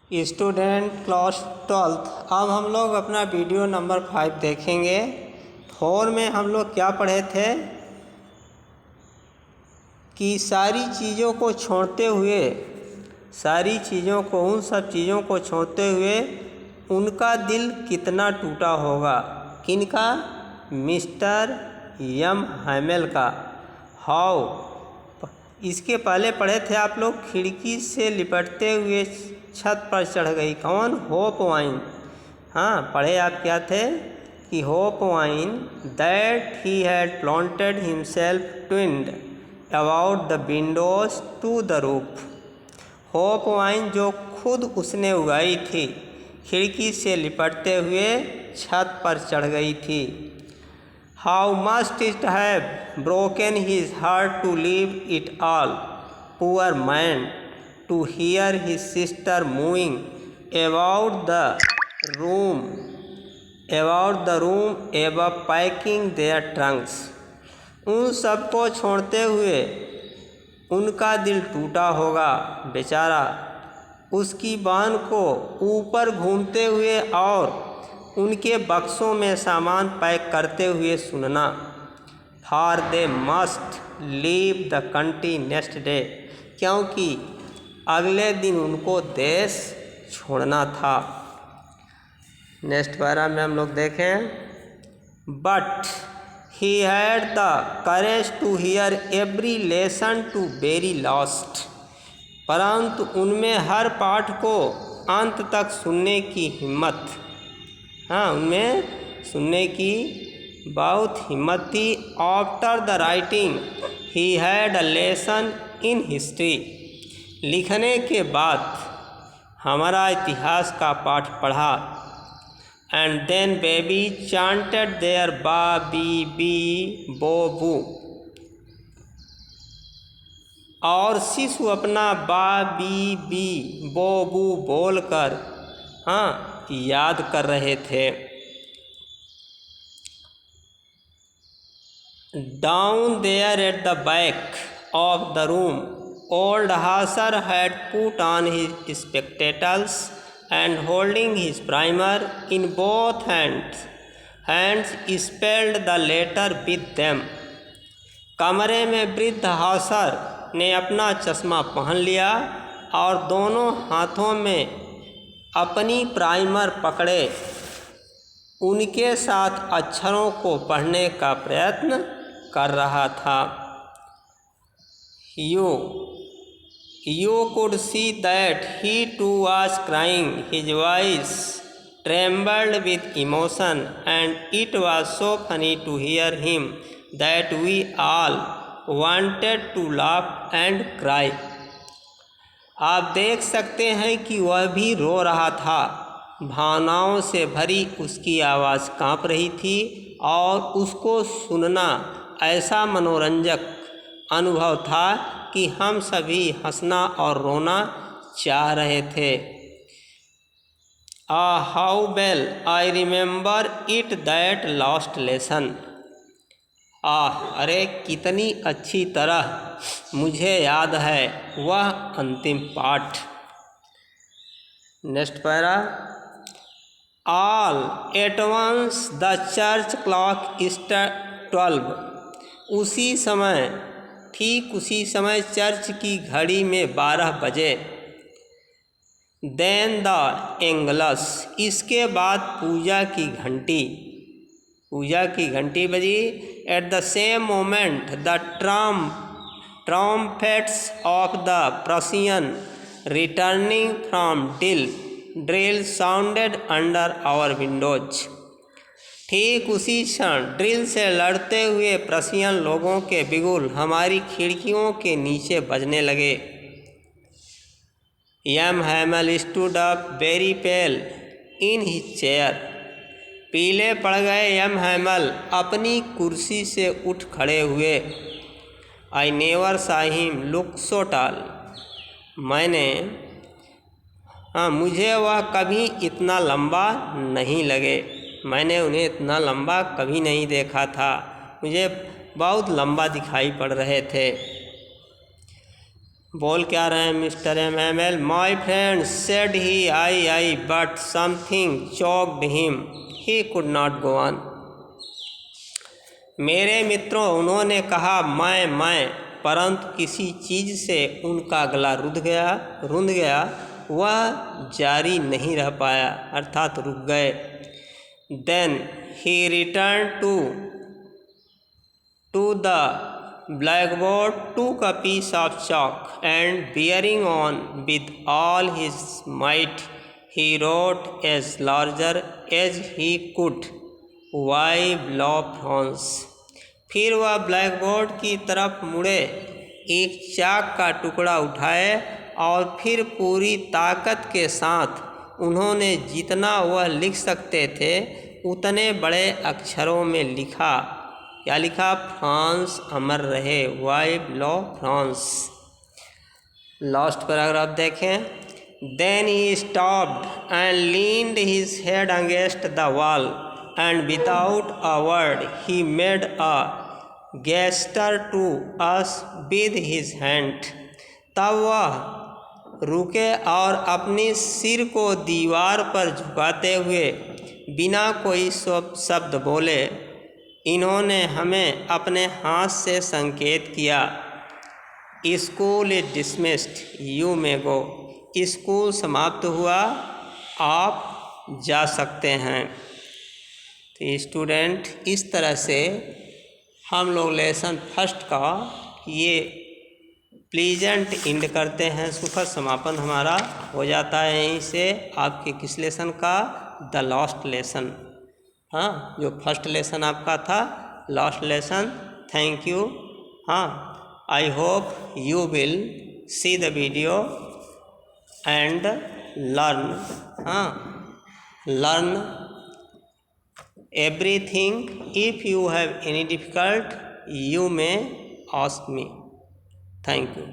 Student class 12th। अब हम लोग अपना वीडियो नंबर 5 देखेंगे। 4 में हम लोग क्या पढ़े थे कि सारी चीज़ों को छोड़ते हुए, सारी चीज़ों को, उन सब चीज़ों को छोड़ते हुए उनका दिल कितना टूटा होगा। किनका? मिस्टर यम हैमेल का। हाउ, इसके पहले पढ़े थे आप लोग, खिड़की से लिपटते हुए छत पर चढ़ गई। कौन? Hop vine. हाँ, पढ़े आप क्या थे कि hop vine that he had planted himself twined about the windows to the roof. Hop vine जो खुद उसने उगाई थी, खिड़की से लिपटते हुए छत पर चढ़ गई थी। How must it have broken his heart to leave it all, poor man, to hear his sister moving about the room above packing their trunks. उन सबको छोड़ते हुए उनका दिल टूटा होगा बेचारा, उसकी बहन को ऊपर घूमते हुए और उनके बक्सों में सामान पैक करते हुए सुनना। For they must leave the country next day, क्योंकि अगले दिन उनको देश छोड़ना था। नेक्स्ट पैरा में हम लोग देखें, but he had the courage to hear every lesson to very last. परंतु उनमें हर पाठ को अंत तक सुनने की हिम्मत, हाँ, उनमें सुनने की बहुत हिम्मत थी। After the writing he had a lesson in history. लिखने के बाद हमारा इतिहास का पाठ पढ़ा। And then baby chanted their ba be bi bo bu. और शिशु अपना बा बी बी बो बू बोलकर, हाँ, याद कर रहे थे। Down there at the back of the room old Hauser had put on his spectacles and holding his primer in both hands spelled the letter with them. कमरे में वृद्ध हासर ने अपना चश्मा पहन लिया और दोनों हाथों में अपनी प्राइमर पकड़े उनके साथ अक्षरों को पढ़ने का प्रयत्न कर रहा था। You could see that he too was crying. His voice trembled with emotion, and it was so funny to hear him that we all wanted to laugh and cry. आप देख सकते हैं कि वह भी रो रहा था। भावनाओं से भरी उसकी आवाज़ काँप रही थी और उसको सुनना ऐसा मनोरंजक अनुभव था कि हम सभी हंसना और रोना चाह रहे थे। How well I remember it that last lesson. अरे कितनी अच्छी तरह मुझे याद है वह अंतिम पाठ। Next para, all at once the church clock struck 12। उसी समय, ठीक उसी समय चर्च की घड़ी में 12 बजे। देन द एंगल्स, इसके बाद पूजा की घंटी बजी। At the same moment the trumpets of the Prussian returning from drill sounded under our windows. ठीक उसी क्षण ड्रिल से लड़ते हुए प्रसियन लोगों के बिगुल हमारी खिड़कियों के नीचे बजने लगे। M Hamel stood up very pale in his chair. पीले पड़ गए यम हैमल अपनी कुर्सी से उठ खड़े हुए। आई नेवर सा हिम लुक सो टॉल। मुझे वह कभी इतना लंबा नहीं लगे। मैंने उन्हें इतना लंबा कभी नहीं देखा था। मुझे बहुत लंबा दिखाई पड़ रहे थे। बोल क्या रहे हैं mister MML? My friend said he I but something choked him, he could not go on. मेरे मित्रों, उन्होंने कहा मैं, परंतु किसी चीज़ से उनका गला रुंध गया, वह जारी नहीं रह पाया, अर्थात रुक गए। Then he return to the blackboard, took a piece of chalk, and bearing on with all his might, he wrote as larger as he could, "Why blow France?" फिर वह ब्लैकबोर्ड की तरफ मुड़े, एक चाक का टुकड़ा उठाए और फिर पूरी ताकत के साथ उन्होंने जितना वह लिख सकते थे उतने बड़े अक्षरों में लिखा। क्या लिखा? फ्रांस अमर रहे, वाई ब्लो फ्रांस। लास्ट पैराग्राफ देखें। Then he stopped and leaned his head against the wall and without a word he made a gesture to us with his hand. तब वह रुके और अपने सिर को दीवार पर झुकाते हुए बिना कोई शब्द बोले इन्होंने हमें अपने हाथ से संकेत किया, school is dismissed, you may go. School समाप्त हुआ, आप जा सकते हैं। तो स्टूडेंट, इस तरह से हम लोग लेसन फर्स्ट का ये प्लीजेंट इंड करते हैं, सुखद समापन हमारा हो जाता है यहीं से आपके किस लेसन का? The last lesson. हाँ, जो फर्स्ट लेसन आपका था, लास्ट लेसन। Thank you. हाँ, I hope you will see the video and learn. Learn everything. If you have any difficult, you may ask me. Thank you.